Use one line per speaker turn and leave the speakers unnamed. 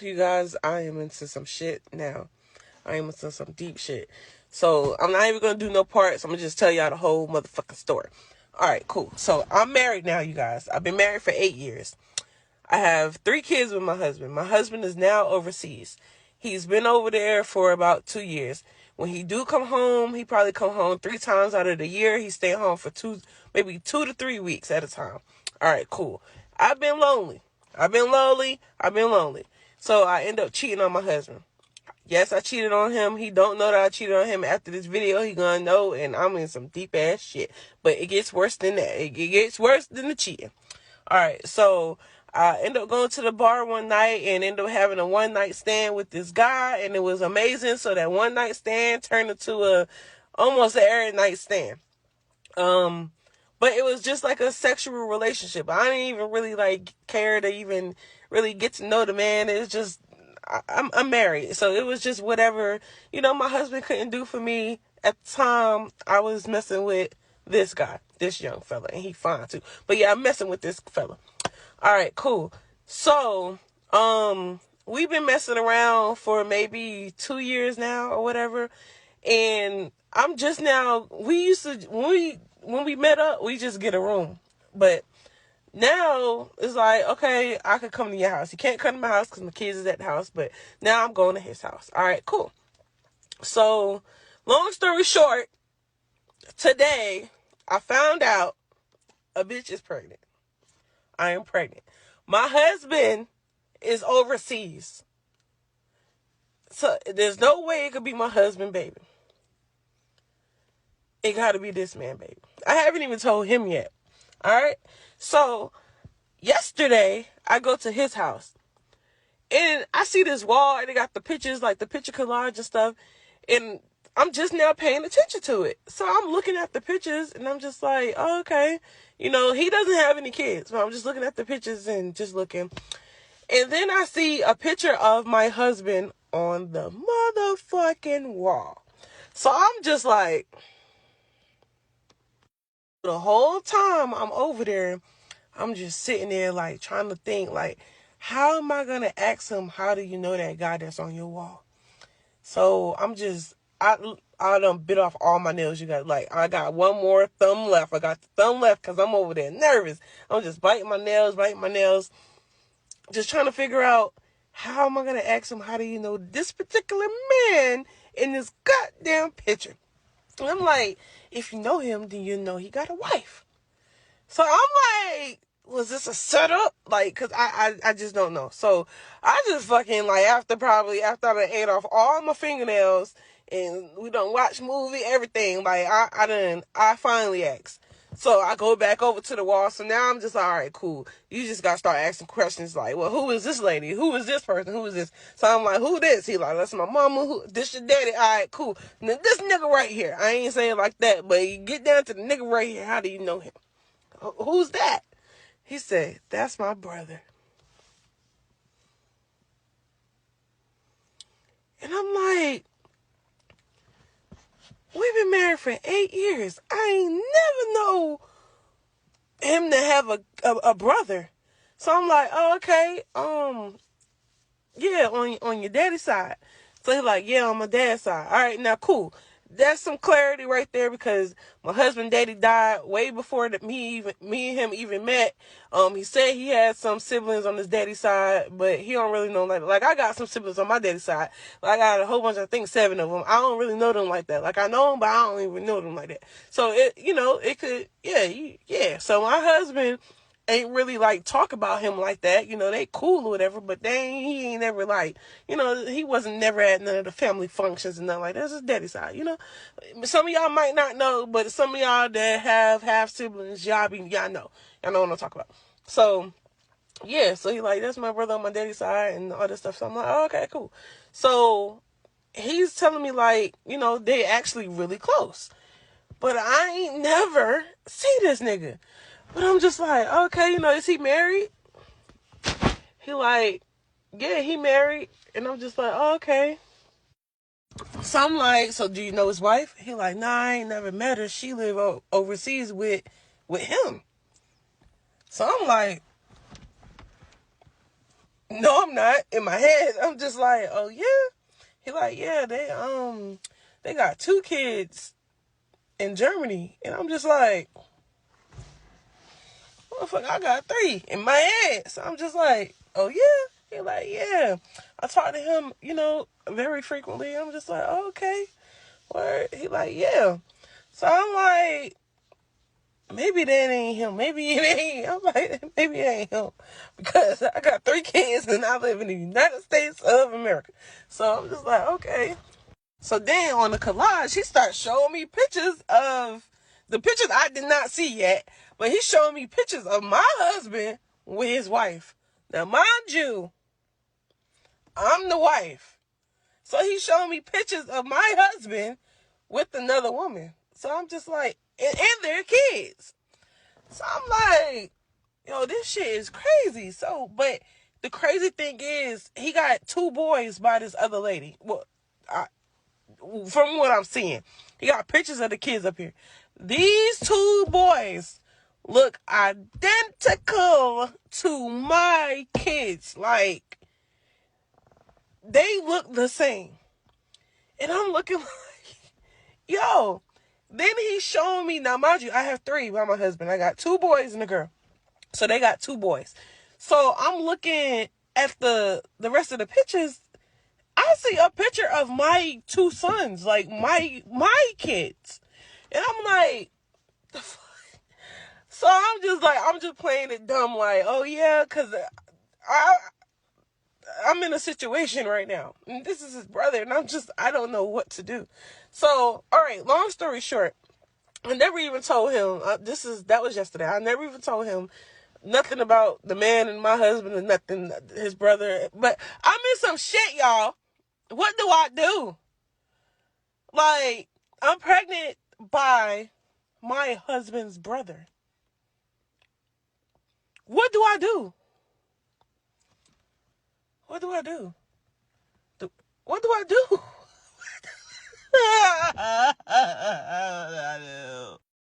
you guys, I am into some shit now. I am into some deep shit. So I'm not even gonna do no parts. I'm gonna just tell y'all the whole motherfucking story. Alright, cool. So I'm married now, you guys. I've been married for 8 years. I have 3 kids with my husband. My husband is now overseas. He's been over there for about 2 years. When he do come home, he probably come home 3 times out of the year. He stay home for maybe 2 to 3 weeks at a time. All right, cool. I've been lonely. I've been lonely. So I end up cheating on my husband. Yes, I cheated on him. He don't know that I cheated on him. After this video, he gonna know, and I'm in some deep ass shit. But it gets worse than that. It gets worse than the cheating. All right, so I ended up going to the bar one night and ended up having a one night stand with this guy, and it was amazing. So that one night stand turned into almost an every night stand. But it was just like a sexual relationship. I didn't even really like care to even really get to know the man. It was just I'm married, so it was just whatever, my husband couldn't do for me at the time. I was messing with this guy, this young fella, and he fine too. But yeah, I'm messing with this fella. All right, cool. So, we've been messing around for maybe 2 years now or whatever. And I'm just now, we used to, when we met up, we just get a room. But now it's like, okay, I could come to your house. You can't come to my house because my kids is at the house, but now I'm going to his house. All right, cool. So, long story short, today I found out a bitch is pregnant. I am pregnant. My husband is overseas. So there's no way it could be my husband, baby. It got to be this man, baby. I haven't even told him yet. All right? So yesterday, I go to his house. And I see this wall, and they got the pictures, like the picture collage and stuff. And I'm just now paying attention to it. So I'm looking at the pictures, and I'm just like, oh, okay. He doesn't have any kids. So I'm just looking at the pictures and just looking. And then I see a picture of my husband on the motherfucking wall. So I'm just like, the whole time I'm over there, I'm just sitting there like trying to think, like, how am I going to ask him, how do you know that guy that's on your wall? So I done bit off all my nails. You got, like, I got one more thumb left. I got the thumb left because I'm over there nervous. I'm just biting my nails. Just trying to figure out, how am I going to ask him, how do you know this particular man in this goddamn picture? And I'm like, if you know him, then you know he got a wife. So I'm like, was this a setup? Like, because I just don't know. So I just fucking, like, after I done ate off all my fingernails and we done watch movie, everything, like, I finally asked. So I go back over to the wall. So now I'm just like, all right, cool. You just got to start asking questions like, well, who is this lady? Who is this person? Who is this? So I'm like, who this? He like, that's my mama. Who? This your daddy? All right, cool. Now, this nigga right here. I ain't saying it like that, but you get down to the nigga right here. How do you know him? Who's that? He said, that's my brother. And I'm like, we've been married for 8 years. I ain't never know him to have a brother. So I'm like, oh, okay, yeah, on your daddy's side. So he's like, yeah, on my dad's side. All right, now cool. That's some clarity right there because my husband daddy died way before me and him even met. He said he had some siblings on his daddy's side, but he don't really know like I got some siblings on my daddy's side. I got a whole bunch, I think 7 of them. I don't really know them like that. Like I know them, but I don't even know them like that. So it could, yeah. So my husband ain't really like talk about him like that. They cool or whatever, but he ain't never like, he wasn't never at none of the family functions and nothing like that. That's his daddy side, Some of y'all might not know, but some of y'all that have half siblings, y'all know. Y'all know what I'm talking about. So yeah, so he like, that's my brother on my daddy's side and all this stuff. So I'm like, oh, okay, cool. So he's telling me like, they actually really close. But I ain't never see this nigga. But I'm just like, okay, is he married? He like, yeah, he married. And I'm just like, oh, okay. So I'm like, so do you know his wife? He like, nah, I ain't never met her. She live overseas with him. So I'm like, No, I'm not. In my head, I'm just like, oh yeah. He like, yeah, they got 2 kids in Germany, and I'm just like, motherfucker, I got 3 in my head. So I'm just like, oh yeah. He like, yeah. I talk to him, very frequently. I'm just like, oh, okay. Word. He like, yeah. So I'm like, maybe that ain't him. Maybe it ain't. I'm like, maybe it ain't him. Because I got 3 kids and I live in the United States of America. So I'm just like, okay. So then on the collage, he starts showing me pictures of the pictures I did not see yet. But he's showing me pictures of my husband with his wife. Now, mind you, I'm the wife. So he's showing me pictures of my husband with another woman. So I'm just like, and their kids. So I'm like, yo, this shit is crazy. So, but the crazy thing is, he got 2 boys by this other lady. Well, from what I'm seeing, he got pictures of the kids up here. These 2 boys look identical to my kids. Like, they look the same. And I'm looking like, yo. Then he's showing me, now mind you, I have 3 by my husband. I got 2 boys and a girl. So they got 2 boys. So I'm looking at the rest of the pictures. I see a picture of my 2 sons, like my kids. And I'm like, the fuck? So I'm just playing it dumb, like, oh yeah, because I'm in a situation right now. And this is his brother, and I don't know what to do. So, all right, long story short, I never even told him, that was yesterday. I never even told him nothing about the man and my husband and nothing, his brother. But I'm in some shit, y'all. What do I do? Like, I'm pregnant by my husband's brother. What do I do? What do I do? What do I do?